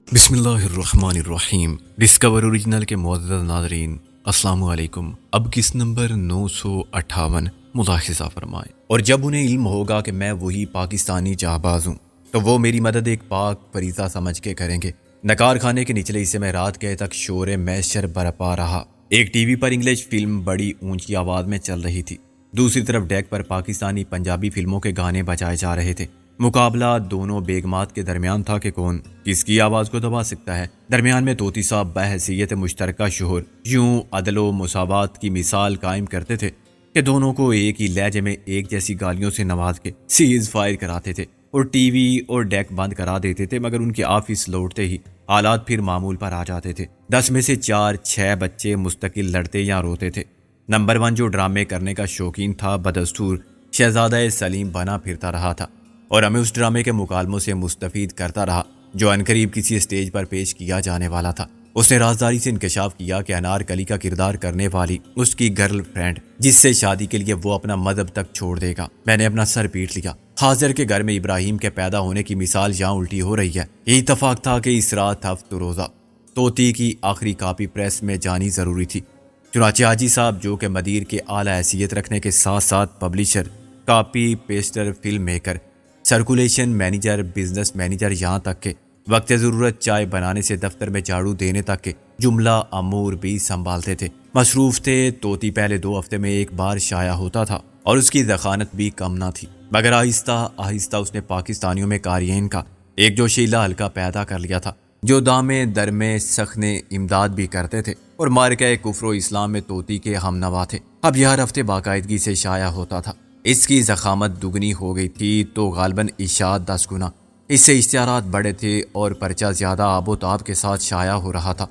بسم اللہ الرحمن الرحیم۔ ڈسکور اوریجنل کے معزز ناظرین، السلام علیکم۔ اب کس نمبر 958 ملاحظہ فرمائیں۔ اور جب انہیں علم ہوگا کہ میں وہی پاکستانی جانباز ہوں تو وہ میری مدد ایک پاک فریضہ سمجھ کے کریں گے۔ نکار خانے کے نچلے حصے میں رات گئے تک شور میشر برپا رہا۔ ایک ٹی وی پر انگلش فلم بڑی اونچی آواز میں چل رہی تھی، دوسری طرف ڈیک پر پاکستانی پنجابی فلموں کے گانے بجائے جا رہے تھے۔ مقابلہ دونوں بیگمات کے درمیان تھا کہ کون کس کی آواز کو دبا سکتا ہے۔ درمیان میں طوطی صاحب بحیثیت مشترکہ شوہر یوں عدل و مساوات کی مثال قائم کرتے تھے کہ دونوں کو ایک ہی لہجے میں ایک جیسی گالیوں سے نواز کے سیز فائر کراتے تھے اور ٹی وی اور ڈیک بند کرا دیتے تھے، مگر ان کے آفس لوٹتے ہی حالات پھر معمول پر آ جاتے تھے۔ 10 میں سے 4-6 بچے مستقل لڑتے یا روتے تھے۔ نمبر 1 جو ڈرامے کرنے کا شوقین تھا، بدستور شہزادہ سلیم بنا پھرتا رہا تھا اور ہمیں اس ڈرامے کے مکالموں سے مستفید کرتا رہا جو عنقریب کسی اسٹیج پر پیش کیا جانے والا تھا۔ اس نے رازداری سے انکشاف کیا کہ انارکلی کا کردار کرنے والی اس کی گرل فرینڈ، جس سے شادی کے لیے وہ اپنا مذہب تک چھوڑ دے گا۔ میں نے اپنا سر پیٹ لیا۔ حاضر کے گھر میں ابراہیم کے پیدا ہونے کی مثال یہاں الٹی ہو رہی ہے۔ یہ اتفاق تھا کہ اس رات ہفت روزہ طوطی کی آخری کاپی پریس میں جانی ضروری تھی۔ چنانچہ حاجی صاحب، جو کہ مدیر کے اعلیٰ حیثیت رکھنے کے ساتھ ساتھ publisher, copy pastor, film maker, circulation manager, business manager, یہاں تک کہ وقت ضرورت چائے بنانے سے دفتر میں جھاڑو دینے تک کے جملہ امور بھی سنبھالتے تھے، مصروف تھے۔ طوطی پہلے 2 ہفتے میں ایک بار شائع ہوتا تھا اور اس کی ذخانت بھی کم نہ تھی، مگر آہستہ آہستہ اس نے پاکستانیوں میں قارئین کا ایک جوشیلا حلقہ پیدا کر لیا تھا جو دامے درمے سخن امداد بھی کرتے تھے اور مارکہ کفر و اسلام میں طوطی کے ہم نوا تھے۔ اب یہ ہر ہفتے باقاعدگی سے شائع ہوتا تھا۔ اس کی ضخامت دگنی ہو گئی تھی تو غالباً اشاعت 10 گنا۔ اس سے اشتہارات بڑے تھے اور پرچہ زیادہ آب و تاب کے ساتھ شائع ہو رہا تھا۔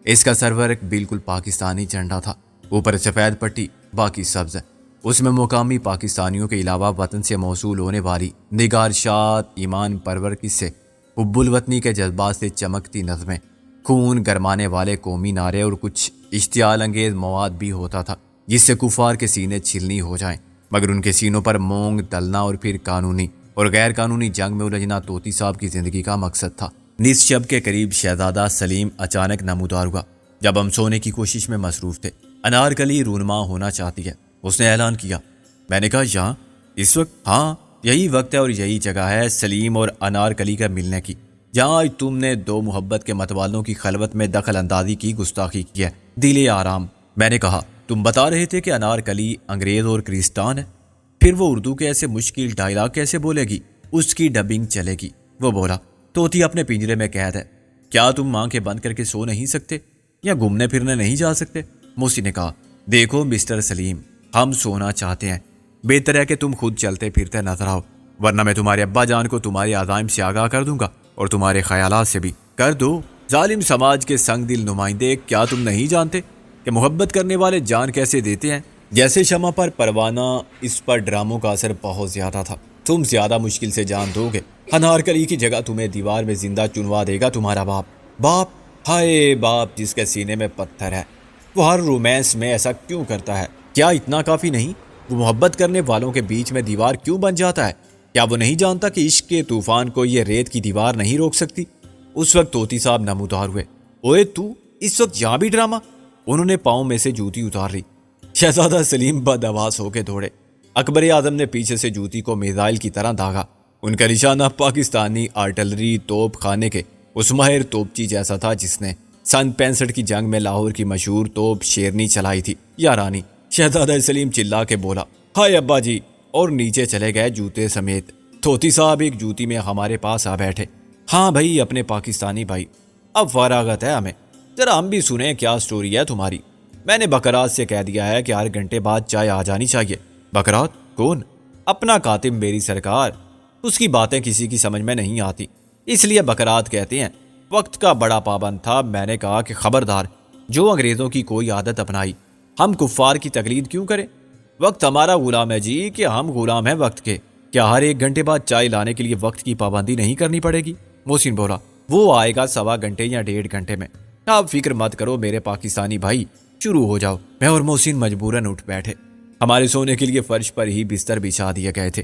اس کا سرورق بالکل پاکستانی جھنڈا تھا، اوپر سفید پٹی، باقی سبز۔ اس میں مقامی پاکستانیوں کے علاوہ وطن سے موصول ہونے والی نگارشات، ایمان پرور قصے، حب الوطنی کے جذبات سے چمکتی نظمیں، خون گرمانے والے قومی نعرے اور کچھ اشتعال انگیز مواد بھی ہوتا تھا جس سے کفار کے سینے چھلنی ہو جائیں، مگر ان کے سینوں پر مونگ دلنا اور پھر قانونی اور غیر قانونی جنگ میں الجھنا طوطی صاحب کی زندگی کا مقصد تھا۔ نصف شب کے قریب شہزادہ سلیم اچانک نمودار ہوا جب ہم سونے کی کوشش میں مصروف تھے۔ انارکلی رونما ہونا چاہتی ہے، اس نے اعلان کیا۔ میں نے کہا یہاں اس وقت؟ ہاں، یہی وقت ہے اور یہی جگہ ہے سلیم اور انارکلی کا ملنے کی، جہاں آج تم نے 2 محبت کے متوالوں کی خلوت میں دخل اندازی کی گستاخی کی ہے۔ دل آرام۔ میں نے کہا تم بتا رہے تھے کہ انارکلی انگریز اور کرسٹان ہے، پھر وہ اردو کے ایسے مشکل ڈائلاگ کیسے بولے گی؟ اس کی ڈبنگ چلے گی۔ وہ بولا طوطی اپنے پنجرے میں قید ہے، کیا تم آنکھیں بند کر کے سو نہیں سکتے یا گھومنے پھرنے نہیں جا سکتے؟ موسی نے کہا دیکھو مسٹر سلیم، ہم سونا چاہتے ہیں، بہتر ہے کہ تم خود چلتے پھرتے نظر آؤ، ورنہ میں تمہارے ابا جان کو تمہارے عزائم سے آگاہ کر دوں گا اور تمہارے خیالات سے بھی۔ کر دو ظالم سماج کے سنگ دل نمائندے، کیا تم نہیں جانتے کہ محبت کرنے والے جان کیسے دیتے ہیں؟ جیسے شمع پر پروانہ، اس پر ڈراموں کا اثر بہت زیادہ تھا۔ تم زیادہ مشکل سے جان دو گے۔ انارکلی کی جگہ تمہیں دیوار میں زندہ چنوا دے گا تمہارا باپ۔ باپ؟ ہائے، باپ جس کے سینے میں پتھر ہے، وہ ہر رومانس میں ایسا کیوں کرتا ہے؟ کیا اتنا کافی نہیں؟ وہ محبت کرنے والوں کے بیچ میں دیوار کیوں بن جاتا ہے؟ کیا وہ نہیں جانتا کہ عشق کے طوفان کو یہ ریت کی دیوار نہیں روک سکتی؟ اس وقت طوطی صاحب نمودار ہوئے۔ اوئے تو اس وقت یہاں بھی ڈرامہ؟ انہوں نے پاؤں میں سے جوتی اتار لی۔ شہزادہ سلیم بدحواس ہو کے دوڑے۔ اکبر اعظم نے پیچھے سے جوتی کو میزائل کی طرح داغا۔ ان کا نشانہ پاکستانی آرٹلری توپ خانے کے اس ماہر توپچی جیسا تھا جس نے سن 65 کی جنگ میں لاہور کی مشہور توپ شیرنی چلائی تھی۔ یا رانی؟ شہزادہ سلیم چلا کے بولا ہائے ابا جی، اور نیچے چلے گئے جوتے سمیت۔ طوطی صاحب ایک جوتی میں ہمارے پاس آ بیٹھے۔ ہاں بھائی، اپنے پاکستانی بھائی، اب فراغت ہے ہمیں، ذرا ہم بھی سنیں کیا سٹوری ہے تمہاری۔ میں نے بکرات سے کہہ دیا ہے کہ ہر گھنٹے بعد چائے آ جانی چاہیے۔ بکرات؟ کون؟ اپنا کاتب میری سرکار، اس کی باتیں کسی کی سمجھ میں نہیں آتی، اس لیے بکرات کہتے ہیں۔ وقت کا بڑا پابند تھا۔ میں نے کہا کہ خبردار، جو انگریزوں کی کوئی عادت اپنائی، ہم کفار کی تقلید کیوں کریں؟ وقت ہمارا غلام ہے جی، کہ ہم غلام ہیں وقت کے۔ کیا ہر 1 گھنٹے بعد چائے لانے کے لیے وقت کی پابندی نہیں کرنی پڑے گی؟ محسن بولا وہ آئے گا 1.25 گھنٹے یا 1.5 گھنٹے میں، آپ فکر مت کرو میرے پاکستانی بھائی، شروع ہو جاؤ۔ میں اور محسن مجبوراً اٹھ بیٹھے۔ ہمارے سونے کے لیے فرش پر ہی بستر بچھا دیے گئے تھے۔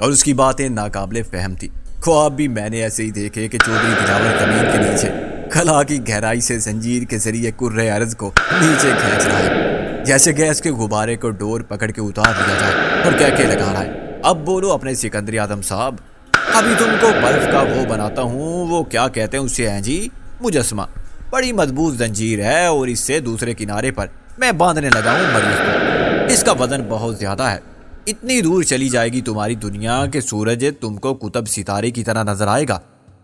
اور اس کی باتیں ناقابل فہم تھی۔ خواب بھی میں نے ایسے ہی دیکھے کہ چودھری دلاور زمین کے نیچے خلا کی گہرائی سے زنجیر کے ذریعے کرۂ ارض کو نیچے کھینچ رہا ہے، جیسے گیس کے غبارے کو ڈور پکڑ کے اتار دیا جائے، اور کہہ کے لگا رہا ہے، اب بولو اپنے سکندر اعظم صاحب، ابھی تم کو برف کا وہ بناتا ہوں، وہ کیا کہتے ہیں اسے ہیں جی، مجسمہ، بڑی مضبوط زنجیر ہے، اور اس سے دوسرے کنارے پر میں باندھنے لگا ہوں مریض کو۔ اس کا وزن بہت زیادہ ہے، اتنی دور چلی جائے گی تمہاری دنیا کہ سورج تم کو قطب ستارے کی طرح نظر آئے گا۔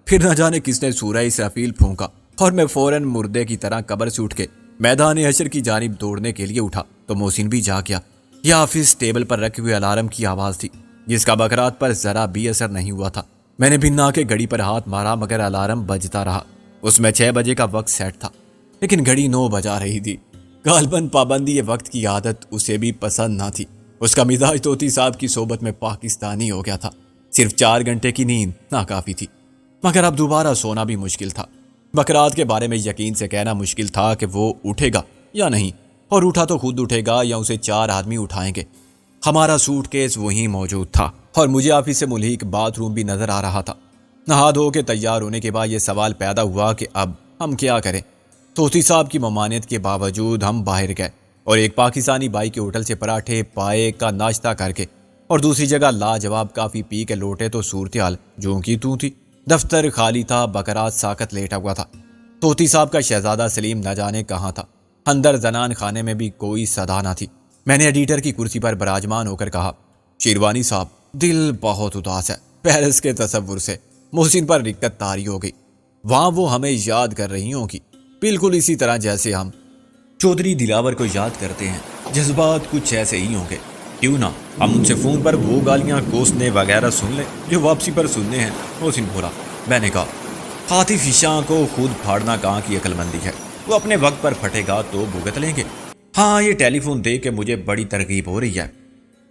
پھر نہ جانے کس نے سورہ اسرافیل پھونکا، اور میں فوراً مردے کی طرح قبر سے اٹھ کے میدان حشر کی جانب دوڑنے کے لیے اٹھا تو محسن بھی جا گیا۔ یہ آفس ٹیبل پر رکھے ہوئے الارم کی آواز تھی، جس کا بکرات پر ذرا بھی اثر نہیں ہوا تھا۔ میں نے بھنا کے گھڑی پر ہاتھ مارا، مگر الارم بجتا رہا۔ اس میں 6 بجے کا وقت سیٹ تھا، لیکن گھڑی 9 بجا رہی تھی۔ غالباً پابندی وقت کی عادت اسے بھی پسند نہ تھی۔ اس کا مزاج طوطی صاحب کی صحبت میں پاکستانی ہو گیا تھا۔ صرف 4 گھنٹے کی نیند ناکافی تھی، مگر اب دوبارہ سونا بھی مشکل تھا۔ بکرات کے بارے میں یقین سے کہنا مشکل تھا کہ وہ اٹھے گا یا نہیں، اور اٹھا تو خود اٹھے گا یا اسے 4 آدمی اٹھائیں گے۔ ہمارا سوٹ کیس وہیں موجود تھا، اور مجھے آفس سے ملحق باتھ روم بھی نظر آ رہا تھا۔ نہا دھو کے تیار ہونے کے بعد یہ سوال پیدا ہوا کہ اب ہم کیا کریں۔ طوطی صاحب کی ممانعت کے باوجود ہم باہر گئے، اور ایک پاکستانی بائی کے ہوٹل سے پراٹھے پائے کا ناشتہ کر کے، اور دوسری جگہ لاجواب کافی پی کے لوٹے تو صورتحال جوں کی توں تھی۔ دفتر خالی تھا، بکرات ساکت لیٹا ہوا تھا۔ طوطی صاحب کا شہزادہ سلیم نہ جانے کہاں تھا۔ اندر زنان خانے میں بھی کوئی صدا نہ تھی۔ میں نے ایڈیٹر کی کرسی پر براجمان ہو کر کہا، شیروانی صاحب، دل بہت اداس ہے پیرس کے تصور سے۔ محسن پر رکت طاری ہو گئی۔ وہاں وہ ہمیں یاد کر رہی ہوں گی، بالکل اسی طرح جیسے ہم چودھری دلاور کو یاد کرتے ہیں۔ جذبات کچھ ایسے ہی ہوں گے، کیوں نہ ہم ان سے فون پر وہ گالیاں کوسنے وغیرہ سن لیں جو واپسی پر سننے ہیں۔ محسن بولا۔ میں نے کہا، ہاتھی فشاں کو خود پھاڑنا کہاں کی عقل مندی ہے، وہ اپنے وقت پر پھٹے گا تو بھگت لیں گے۔ ہاں، یہ ٹیلی فون دے کے مجھے بڑی ترغیب ہو رہی ہے۔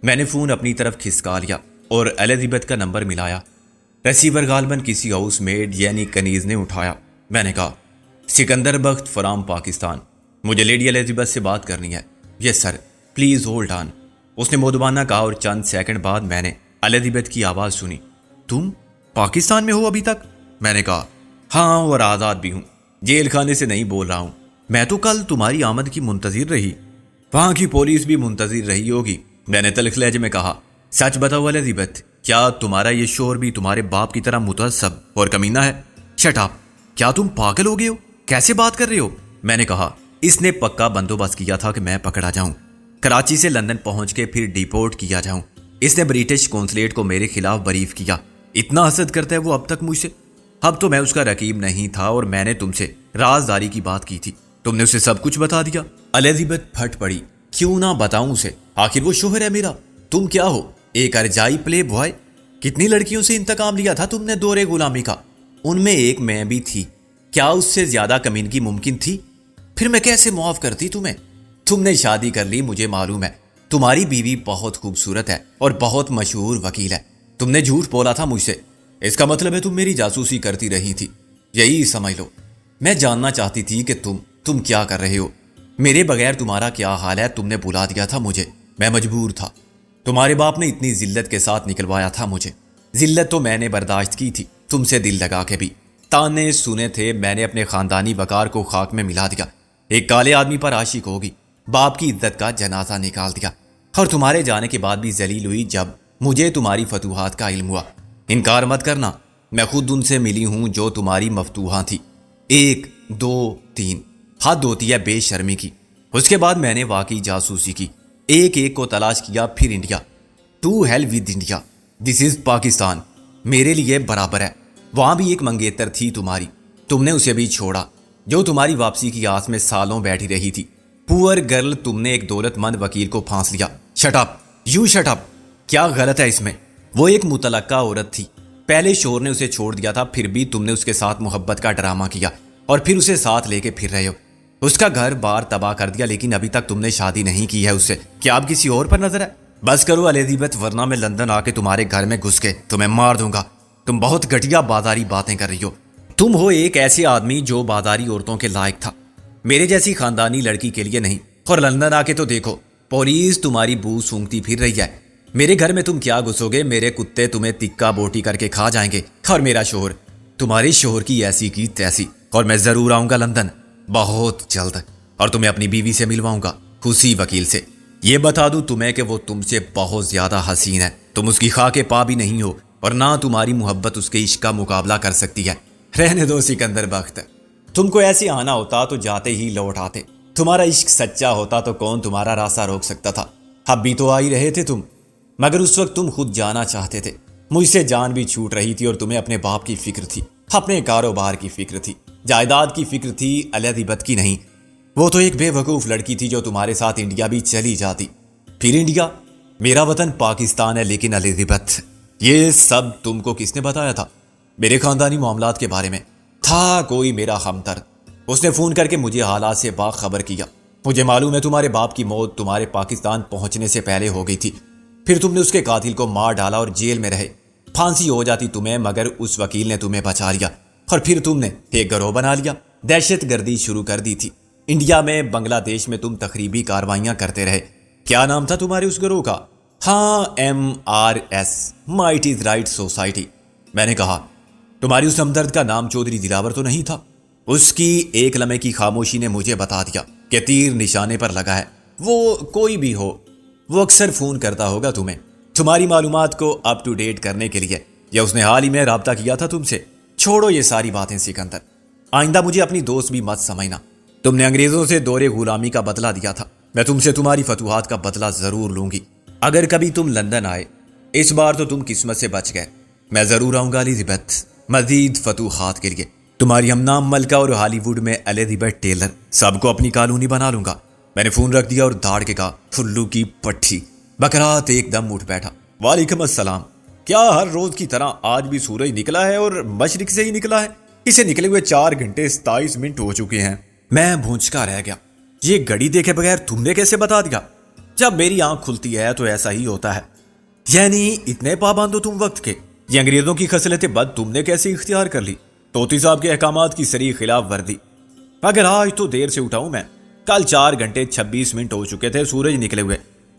میں نے فون اپنی طرف کھسکا لیا اور الزبتھ کا نمبر ملایا۔ ریسیور غالباً کسی ہاؤس میڈ یعنی کنیز نے اٹھایا۔ میں نے کہا، سکندر بخت فرام پاکستان، مجھے لیڈی الزبتھ سے بات کرنی ہے۔ یس سر، پلیز ہولڈ آن، اس نے مودبانہ کہا، اور چند سیکنڈ بعد میں نے الزبتھ کی آواز سنی۔ تم پاکستان میں ہو ابھی تک؟ میں نے کہا، ہاں، اور آزاد بھی ہوں، جیل خانے سے نہیں بول رہا ہوں۔ میں تو کل تمہاری آمد کی منتظر رہی، وہاں کی پولیس بھی منتظر رہی ہوگی۔ میں نے تلخ لہجے میں کہا، سچ بتاؤ الزبتھ، کیا تمہارا یہ شور بھی تمہارے باپ کی طرح متعصب اور کمینہ ہے؟ شٹ اپ، کیا تم پاگل ہو گئے ہو؟ کیسے بات کر رہے ہو؟ میں نے کہا، اس نے پکا بندوبست کیا تھا کہ میں پکڑا جاؤں، کراچی سے لندن پہنچ کے پھر ڈیپورٹ کیا جاؤں۔ اس نے برٹش قونصلیٹ کو میرے خلاف بریف کیا۔ اتنا حسد کرتا ہے وہ اب تک مجھ سے۔ اب تو میں اس کا رقیب نہیں تھا، اور میں نے تم سے رازداری کی بات کی تھی، تم نے اسے سب کچھ بتا دیا۔ الزبتھ پھٹ پڑی، کیوں نہ بتاؤں اسے، آخر وہ شوہر ہے میرا۔ تم کیا ہو، ایک ارجائی پلے بوائے؟ کتنی لڑکیوں سے انتقام لیا تھا تم نے دورے غلامی کا، ان میں ایک میں بھی تھی، کیا اس سے زیادہ کمینگی ممکن تھی؟ پھر میں کیسے معاف کرتی تمہیں؟ تم نے شادی کر لی، مجھے معلوم ہے، تمہاری بیوی بہت خوبصورت ہے اور بہت مشہور وکیل ہے۔ تم نے جھوٹ بولا تھا مجھ سے، اس کا مطلب ہے تم میری جاسوسی کرتی رہی تھی، یہی سمجھ لو۔ میں جاننا چاہتی تھی کہ تم کیا کر رہے ہو، میرے بغیر تمہارا کیا حال ہے۔ تم نے بلا دیا تھا مجھے، میں مجبور تھا، تمہارے باپ نے اتنی ذلت کے ساتھ نکلوایا تھا مجھے۔ ذلت تو میں نے برداشت کی تھی، تم سے دل لگا کے بھی، تانے سنے تھے، میں نے اپنے خاندانی وقار کو خاک میں ملا دیا، ایک کالے آدمی پر عاشق ہوگی، باپ کی عزت کا جنازہ نکال دیا، اور تمہارے جانے کے بعد بھی ذلیل ہوئی جب مجھے تمہاری فتوحات کا علم ہوا۔ انکار مت کرنا، میں خود ان سے ملی ہوں جو تمہاری مفتوحاں تھی، 1 2 3، حد ہوتی ہے بے شرمی کی۔ اس کے بعد میں نے واقعی جاسوسی کی، ایک ایک کو تلاش کیا، پھر India. To hell with India, this is Pakistan, میرے لیے برابر ہے۔ وہاں بھی ایک منگیتر تھی تمہاری، تم نے اسے بھی چھوڑا، جو تمہاری واپسی کی آس میں سالوں بیٹھی رہی تھی۔ پور گرل، تم نے ایک دولت مند وکیل کو پھانس لیا۔ Shut up, you shut up, کیا غلط ہے اس میں؟ وہ ایک متلقہ عورت تھی، پہلے شور نے اسے چھوڑ دیا تھا، پھر بھی تم نے اس کے ساتھ محبت کا ڈرامہ کیا، اور پھر اسے ساتھ لے کے پھر رہے ہو۔ اس کا گھر بار تباہ کر دیا، لیکن ابھی تک تم نے شادی نہیں کی ہے اس سے۔ کیا اب کسی اور پر نظر ہے؟ بس کرو الزبتھ، ورنہ میں لندن آ کے تمہارے گھر میں گھس کے تمہیں مار دوں گا۔ تم بہت گھٹیا بازاری باتیں کر رہی ہو۔ تم ہو ایک ایسے آدمی جو بازاری عورتوں کے لائق تھا، میرے جیسی خاندانی لڑکی کے لیے نہیں۔ اور لندن آ کے تو دیکھو، پولیس تمہاری بو سونگتی پھر رہی ہے، میرے گھر میں تم کیا گھسو گے؟ میرے کتے تمہیں تکا بوٹی کر کے کھا جائیں گے، اور میرا شوہر تمہارے شوہر کی ایسی کی تیسی۔ اور میں ضرور آؤں گا لندن بہت جلد، اور تمہیں اپنی بیوی سے ملواؤں گا، اسی وکیل سے۔ یہ بتا دوں تمہیں کہ وہ تم سے بہت زیادہ حسین ہے، تم اس کی خاک پا بھی نہیں ہو، اور نہ تمہاری محبت اس کے عشق کا مقابلہ کر سکتی ہے۔ رہنے دو سکندر بخت، تم کو ایسے آنا ہوتا تو جاتے ہی لوٹ آتے۔ تمہارا عشق سچا ہوتا تو کون تمہارا راستہ روک سکتا تھا؟ اب بھی تو آ ہی رہے تھے تم، مگر اس وقت تم خود جانا چاہتے تھے۔ مجھ سے جان بھی چھوٹ رہی تھی، اور تمہیں اپنے باپ کی فکر تھی، اپنے کاروبار کی فکر تھی، جائیداد کی فکر تھی، الادیبت کی نہیں۔ وہ تو ایک بے وقوف لڑکی تھی جو تمہارے ساتھ انڈیا بھی چلی جاتی۔ پھر انڈیا؟ میرا وطن پاکستان ہے، لیکن الادیبت، یہ سب تم کو کس نے بتایا تھا؟ میرے خاندانی معاملات کے بارے میں تھا کوئی میرا ہمدرد، اس نے فون کر کے مجھے حالات سے باخبر کیا۔ مجھے معلوم ہے تمہارے باپ کی موت تمہارے پاکستان پہنچنے سے پہلے ہو گئی تھی، پھر تم نے اس کے قاتل کو مار ڈالا اور جیل میں رہے۔ پھانسی ہو جاتی تمہیں، مگر اس وکیل نے تمہیں بچا لیا، اور پھر تم نے ایک گروہ بنا لیا، دہشت گردی شروع کر دی تھی۔ انڈیا میں، بنگلہ دیش میں تم تخریبی کاروائیاں کرتے رہے۔ کیا نام تھا تمہارے اس گروہ کا؟ ہاں، MRS، might is right society. میں نے کہا تمہاری اس ہمدرد کا نام چودھری دلاور تو نہیں تھا؟ اس کی ایک لمحے کی خاموشی نے مجھے بتا دیا کہ تیر نشانے پر لگا ہے۔ وہ کوئی بھی ہو، وہ اکثر فون کرتا ہوگا تمہیں، تمہاری معلومات کو اپ ٹو ڈیٹ کرنے کے لیے، یا اس نے حال ہی میں رابطہ کیا تھا تم سے؟ چھوڑو یہ ساری باتیں سکندر، آئندہ مجھے اپنی دوست بھی مت سمجھنا۔ تم نے انگریزوں سے دور غلامی کا بدلہ دیا تھا، میں تم سے تمہاری فتوحات کا بدلہ ضرور لوں گی۔ اگر کبھی تم لندن آئے، اس بار تو تم قسمت سے بچ گئے، میں ضرور آؤں گا الزبتھ، مزید فتوحات کے لیے۔ تمہاری ہم نام ملکہ اور ہالی ووڈ میں الزبتھ ٹیلر سب کو اپنی کالونی بنا لوں گا۔ میں نے فون رکھ دیا اور دھاڑ کے کہا، فلو کی پٹھی۔ بکرات ایک دم اٹھ بیٹھا۔ وعلیکم السلام، کیا ہر روز کی طرح آج بھی سورج نکلا ہے اور مشرق سے ہی نکلا ہے؟ اسے نکلے ہوئے 4 گھنٹے 27 منٹ ہو چکے ہیں۔ میں بھونچکا رہ گیا، یہ گھڑی دیکھے بغیر تم نے کیسے بتا دیا؟ جب میری آنکھ کھلتی ہے تو ایسا ہی ہوتا ہے۔ یعنی اتنے پابند ہو تم وقت کے؟ یہ انگریزوں کی خصلت بد تم نے کیسے اختیار کر لی؟ طوطی صاحب کے احکامات کی صریح خلاف ورزی۔ اگر آج تو دیر سے اٹھا ہوں میں، کل 4 گھنٹے 26 منٹ ہو چکے تھے سورج نکلے ہوئے۔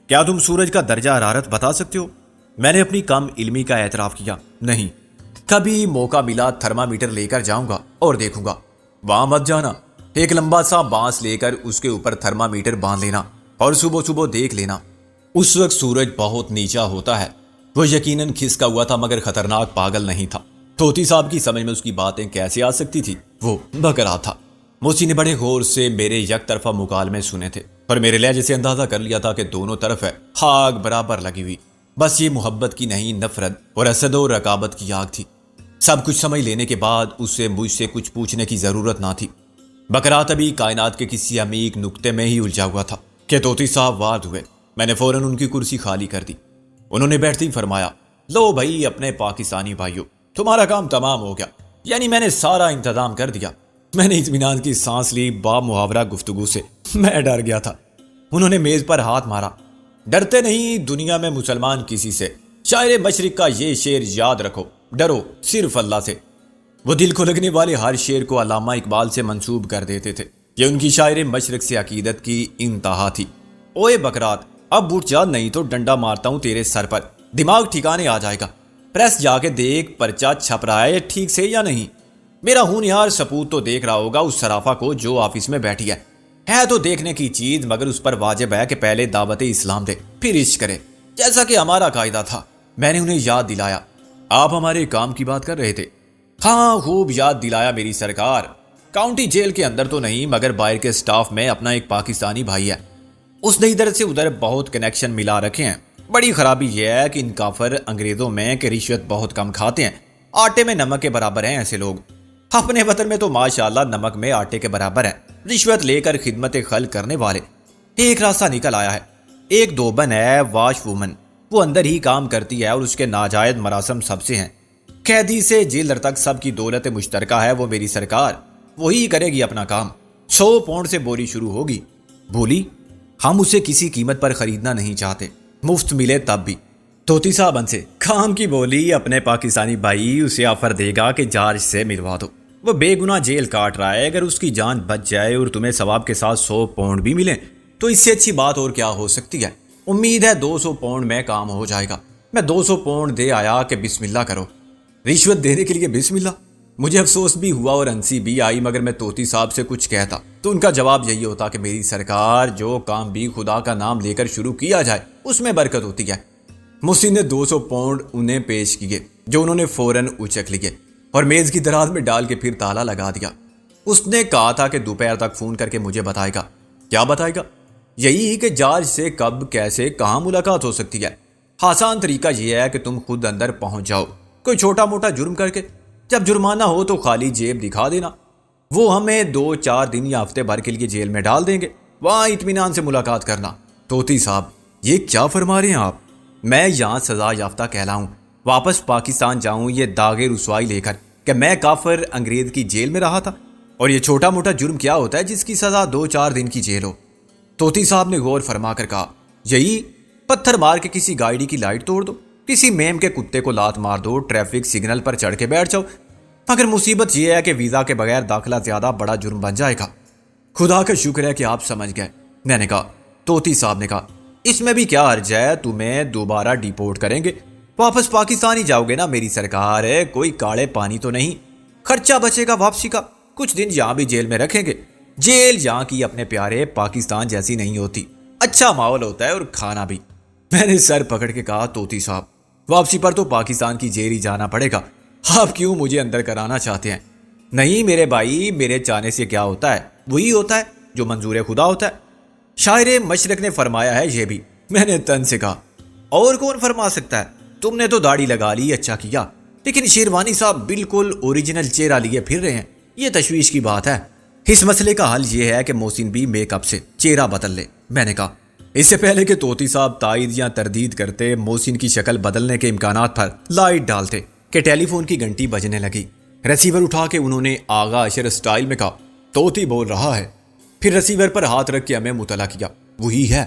کیا تم سورج کا درجہ حرارت بتا سکتے ہو؟ میں نے اپنی کم علمی کا اعتراف کیا، نہیں۔ کبھی موقع ملا تھرمامیٹر لے کر جاؤں گا اور دیکھوں گا۔ وہاں مت جانا، ایک لمبا سا بانس لے کر اس کے اوپر تھرمامیٹر باندھ لینا اور صبح صبح دیکھ لینا۔ اس وقت سورج بہت نیچا ہوتا ہے۔ وہ یقیناً کھسکا ہوا تھا مگر خطرناک پاگل نہیں تھا۔ طوطی صاحب کی سمجھ میں اس کی باتیں کیسے آ سکتی تھی؟ وہ بکرا تھا۔ موسی نے بڑے غور سے میرے یک طرفہ مکالمے سنے تھے، اور میرے لہجے سے اندازہ کر لیا تھا کہ دونوں طرف ہے آگ برابر لگی ہوئی۔ بس یہ محبت کی نہیں، نفرت اور حسد و رقابت کی آگ تھی۔ سب کچھ سمجھ لینے کے بعد اسے مجھ سے کچھ پوچھنے کی ضرورت نہ تھی۔ بکرات ابھی کائنات کے کسی عمیق نقطے میں ہی الجھا ہوا تھا کہ طوطی صاحب وارد ہوئے۔ میں نے فوراً ان کی کرسی خالی کر دی۔ انہوں نے بیٹھتے ہی فرمایا، لو بھائی اپنے پاکستانی بھائیو، تمہارا کام تمام ہو گیا، یعنی میں نے سارا انتظام کر دیا۔ میں نے اطمینان کی سانس لی با محاورہ گفتگو سے۔ میں ڈر گیا تھا۔ انہوں نے میز پر ہاتھ مارا، ڈرتے نہیں دنیا میں مسلمان کسی سے، شاعر مشرق کا یہ شعر یاد رکھو، ڈرو صرف اللہ سے۔ وہ دل کو لگنے والے ہر شعر کو علامہ اقبال سے منسوب کر دیتے تھے، یہ ان کی شاعر مشرق سے عقیدت کی انتہا تھی۔ اوے بکرات، اب اٹھ جا، نہیں تو ڈنڈا مارتا ہوں تیرے سر پر، دماغ ٹھکانے آ جائے گا۔ پریس جا کے دیکھ پرچہ چھپ رہا ہے ٹھیک سے یا نہیں۔ میرا ہونہار سپوت تو دیکھ رہا ہوگا اس صرافہ کو جو آفس میں بیٹھی ہے تو دیکھنے کی چیز، مگر اس پر واجب ہے کہ پہلے دعوت اسلام دے پھر عشق کرے، جیسا کہ ہمارا قاعدہ تھا۔ میں نے انہیں یاد دلایا، آپ ہمارے کام کی بات کر رہے تھے؟ ہاں خوب یاد دلایا میری سرکار۔ کاؤنٹی جیل کے اندر تو نہیں مگر باہر کے سٹاف میں اپنا ایک پاکستانی بھائی ہے، اس نے ادھر سے ادھر بہت کنیکشن ملا رکھے ہیں۔ بڑی خرابی یہ ہے کہ ان کافر انگریزوں میں کہ رشوت بہت کم کھاتے ہیں، آٹے میں نمک کے برابر ہیں ایسے لوگ۔ اپنے وطن میں تو ماشاءاللہ نمک میں آٹے کے برابر ہے رشوت لے کر خدمت خلق کرنے والے۔ ایک راستہ نکل آیا ہے، ایک دوبن ہے واش وومن، وہ اندر ہی کام کرتی ہے اور اس کے ناجائز مراسم سب سے ہیں، قیدی سے جیلر تک سب کی دولت مشترکہ ہے وہ میری سرکار، وہی کرے گی اپنا کام۔ 100 پاؤنڈ سے بولی شروع ہوگی۔ بولی؟ ہم اسے کسی قیمت پر خریدنا نہیں چاہتے، مفت ملے تب بھی۔ طوطی صاحب ان سے کام کی بولی، اپنے پاکستانی بھائی اسے آفر دے گا کہ جارج سے ملوا دو، وہ بے گناہ جیل کاٹ رہا ہے، اگر اس کی جان بچ جائے اور تمہیں ثواب کے ساتھ 100 پاؤنڈ بھی ملیں تو اس سے اچھی بات اور کیا ہو سکتی ہے۔ امید ہے 200 پاؤنڈ میں کام ہو جائے گا۔ میں 200 پاؤنڈ دے آیا کہ بسم اللہ کرو۔ رشوت دینے کے لیے بسم اللہ؟ مجھے افسوس بھی ہوا اور ہنسی بھی آئی، مگر میں طوطی صاحب سے کچھ کہتا تو ان کا جواب یہی ہوتا کہ میری سرکار، جو کام بھی خدا کا نام لے کر شروع کیا جائے اس میں برکت ہوتی ہے۔ محسن نے 200 پاؤنڈ انہیں پیش کیے، جو انہوں نے فوراً اچک لیے اور میز کی دراز میں ڈال کے پھر تالا لگا دیا۔ اس نے کہا تھا کہ دوپہر تک فون کر کے مجھے بتائے گا۔ کیا بتائے گا؟ یہی کہ جارج سے کب، کیسے، کہاں ملاقات ہو سکتی ہے۔ آسان طریقہ یہ ہے کہ تم خود اندر پہنچ جاؤ، کوئی چھوٹا موٹا جرم کر کے، جب جرمانہ ہو تو خالی جیب دکھا دینا، وہ ہمیں 2-4 دن یا ہفتے بھر کے لیے جیل میں ڈال دیں گے، وہاں اطمینان سے ملاقات کرنا۔ طوطی صاحب، یہ کیا فرما رہے ہیں آپ؟ میں یہاں سزا یافتہ کہلاؤں، واپس پاکستان جاؤں یہ داغ رسوائی لے کر کہ میں کافر انگریز کی جیل میں رہا تھا؟ اور یہ چھوٹا موٹا جرم کیا ہوتا ہے جس کی سزا 2-4 دن کی جیل ہو؟ طوطی صاحب نے غور فرما کر کہا، یہی پتھر مار کے کسی گاڑی کی لائٹ توڑ دو، کسی میم کے کتے کو لات مار دو، ٹریفک سگنل پر چڑھ کے بیٹھ جاؤ، مگر مصیبت یہ ہے کہ ویزا کے بغیر داخلہ زیادہ بڑا جرم بن جائے گا۔ خدا کا شکر ہے کہ آپ سمجھ گئے، میں نے کہا۔ طوطی صاحب نے کہا، اس میں بھی کیا حرج ہے، تمہیں دوبارہ ڈیپورٹ کریں گے، واپس پاکستان ہی جاؤ گے نا میری سرکار ہے، کوئی کاڑے پانی تو نہیں، خرچہ بچے گا واپسی کا، کچھ دن یہاں بھی جیل میں رکھیں گے۔ جیل یہاں کی اپنے پیارے پاکستان جیسی نہیں ہوتی، اچھا ماحول ہوتا ہے اور کھانا بھی۔ میں نے سر پکڑ کے کہا، طوطی صاحب واپسی پر تو پاکستان کی جیل ہی جانا پڑے گا، آپ کیوں مجھے اندر کرانا چاہتے ہیں؟ نہیں میرے بھائی، میرے چاہنے سے کیا ہوتا ہے، وہی ہوتا ہے جو منظور خدا ہوتا ہے۔ شاعر مشرق نے فرمایا ہے یہ بھی، میں نے تن سے کہا، اور کون فرما سکتا ہے؟ تم نے تو داڑھی لگا لی، اچھا کیا، لیکن شیروانی صاحب بالکل اوریجنل چہرہ لیے پھر رہے ہیں، یہ تشویش کی بات ہے۔ اس مسئلے کا حل یہ ہے کہ محسن بھی میک اپ سے چہرہ بدل لے، میں نے کہا۔ اس سے پہلے کہ طوطی صاحب تائید یا تردید کرتے، محسن کی شکل بدلنے کے امکانات پر لائٹ ڈالتے کہ ٹیلی فون کی گھنٹی بجنے لگی۔ ریسیور اٹھا کے انہوں نے آغا اشر سٹائل میں کہا، طوطی بول رہا ہے۔ پھر ریسیور پر ہاتھ رکھ کے ہمیں مطلع کیا، وہی ہے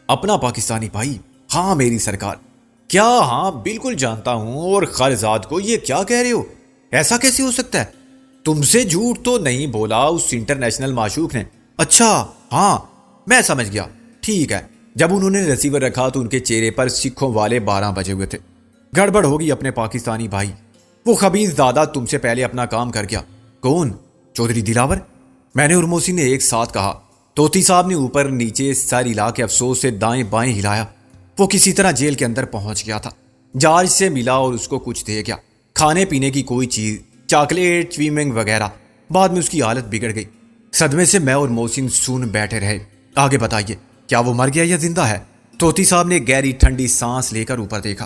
اپنا پاکستانی بھائی۔ ہاں میری سرکار۔ کیا؟ ہاں بالکل جانتا ہوں، اور خرزاد کو یہ کیا کہہ رہے ہو؟ ایسا کیسے ہو سکتا ہے؟ تم سے جھوٹ تو نہیں بولا اس انٹرنیشنل معشوق نے؟ اچھا ہاں میں سمجھ گیا، ٹھیک ہے۔ جب انہوں نے ریسیور رکھا تو ان کے چہرے پر سکھوں والے 12 بجے ہوئے تھے۔ گڑبڑ ہوگی اپنے پاکستانی بھائی، وہ خبیث دادا تم سے پہلے اپنا کام کر گیا۔ کون؟ چودھری دلاور؟ میں نے اور محسن نے ایک ساتھ کہا۔ طوطی صاحب نے اوپر نیچے سر ہلا کے افسوس سے دائیں بائیں ہلایا۔ وہ کسی طرح جیل کے اندر پہنچ گیا تھا، جارج سے ملا اور اس کو کچھ دے گیا، کھانے پینے کی کوئی چیز، چاکلیٹ، چویمنگ وغیرہ۔ بعد میں اس کی حالت بگڑ گئی۔ صدمے سے میں اور محسن سن بیٹھے رہے۔ آگے بتائیے، کیا وہ مر گیا یا زندہ ہے؟ طوطی صاحب نے گہری ٹھنڈی سانس لے کر اوپر دیکھا۔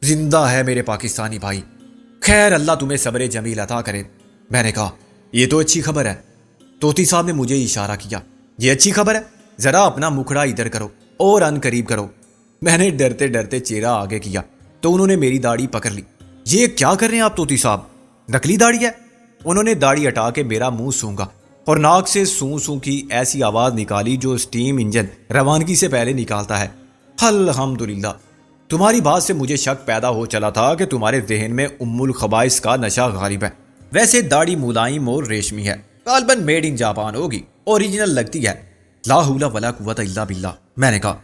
زندہ ہے میرے پاکستانی بھائی، خیر اللہ تمہیں صبر جمیل عطا کرے۔ میں نے کہا، یہ تو اچھی خبر ہے۔ طوطی صاحب نے مجھے اشارہ کیا، یہ اچھی خبر ہے، ذرا اپنا مکھڑا ادھر کرو اور ان قریب کرو۔ میں نے ڈرتے ڈرتے چہرہ آگے کیا تو انہوں نے میری داڑھی پکڑ لی۔ یہ کیا کر رہے ہیں آپ طوطی صاحب؟ نکلی داڑھی ہے؟ انہوں نے داڑھی ہٹا کے میرا منہ سونگا اور ناک سے سوں سوں کی ایسی آواز نکالی جو اسٹیم انجن روانگی سے پہلے نکالتا ہے۔ الحمدللہ، تمہاری بات سے مجھے شک پیدا ہو چلا تھا کہ تمہارے ذہن میں ام الخبائث کا نشہ غالب ہے۔ ویسے داڑھی ملائم اور ریشمی ہے، غالباً میڈ ان جاپان ہوگی، اوریجنل لگتی ہے۔ لا حول ولا قوت الا باللہ، میں نے کہا۔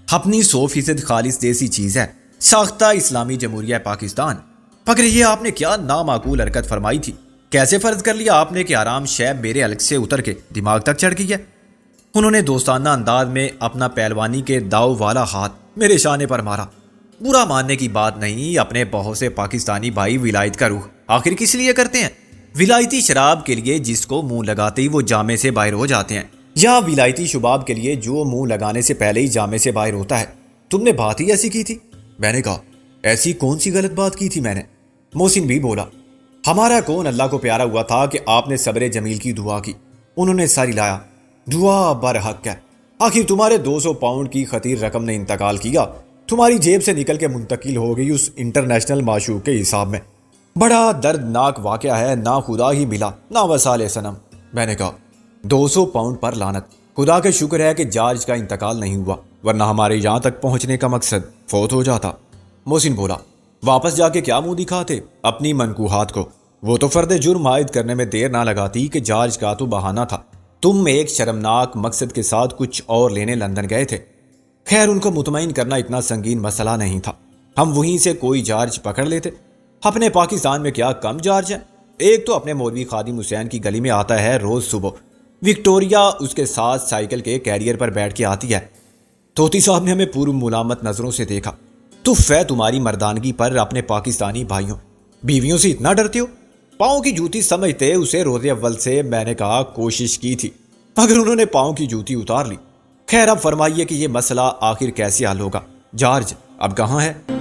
اپنی 100% خالص دیسی چیز ہے، ساختہ اسلامی جمہوریہ پاکستان۔ مگر یہ آپ نے کیا نامعقول حرکت فرمائی تھی؟ کیسے فرض کر لیا آپ نے کہ آرام شیب میرے حلق سے اتر کے دماغ تک چڑھ گئی ہے؟ انہوں نے دوستانہ انداز میں اپنا پہلوانی کے داؤ والا ہاتھ میرے شانے پر مارا۔ برا ماننے کی بات نہیں، اپنے بہت سے پاکستانی بھائی ولایت کا روح آخر کس لیے کرتے ہیں؟ ولایتی شراب کے لیے جس کو منہ لگاتے ہی وہ جامے سے باہر ہو جاتے ہیں، یا ولایتی شباب کے لیے جو منہ لگانے سے پہلے ہی جامے سے باہر ہوتا ہے۔ تم نے بات ہی ایسی کی تھی؟ میں نے کہا، ایسی کون سی غلط بات کی تھی میں نے؟ محسن بھی بولا، ہمارا کون اللہ کو پیارا ہوا تھا کہ آپ نے صبر جمیل کی دعا کی۔ انہوں نے سر ہلایا، دعا برحق ہے، آخر تمہارے 200 پاؤنڈ کی خطیر رقم نے انتقال کیا، تمہاری جیب سے نکل کے منتقل ہو گئی اس انٹرنیشنل معشوق کے حساب میں۔ بڑا دردناک واقعہ ہے، نہ خدا ہی ملا نہ وصال صنم۔ میں نے کہا، 200 پاؤنڈ پر لعنت، خدا کا شکر ہے کہ جارج کا انتقال نہیں ہوا، ورنہ ہمارے یہاں تک پہنچنے کا مقصد فوت ہو جاتا۔ محسن بولا، واپس جا کے کیا منہ دکھاتے اپنی منکوحات کو؟ وہ تو فرد جرم عائد کرنے میں دیر نہ لگاتی کہ جارج کا تو بہانہ تھا، تم ایک شرمناک مقصد کے ساتھ کچھ اور لینے لندن گئے تھے۔ خیر ان کو مطمئن کرنا اتنا سنگین مسئلہ نہیں تھا، ہم وہیں سے کوئی چارج پکڑ لیتے۔ اپنے پاکستان میں کیا کم چارج ہے؟ ایک تو اپنے مولوی خادم حسین کی گلی میں آتا ہے روز صبح، وکٹوریا اس کے ساتھ سائیکل کے کیریئر پر بیٹھ کے آتی ہے۔ توتی صاحب نے ہمیں پورا ملامت نظروں سے دیکھا۔ تف ہے تمہاری مردانگی پر اپنے پاکستانی بھائیوں، بیویوں سے اتنا ڈرتے ہو؟ پاؤں کی جوتی سمجھتے اسے روز اول سے میں نے کہا کوشش کی تھی، مگر انہوں نے پاؤں کی جوتی اتار لی۔ خیر اب فرمائیے کہ یہ مسئلہ آخر کیسے حل ہوگا؟ جارج اب کہاں ہے؟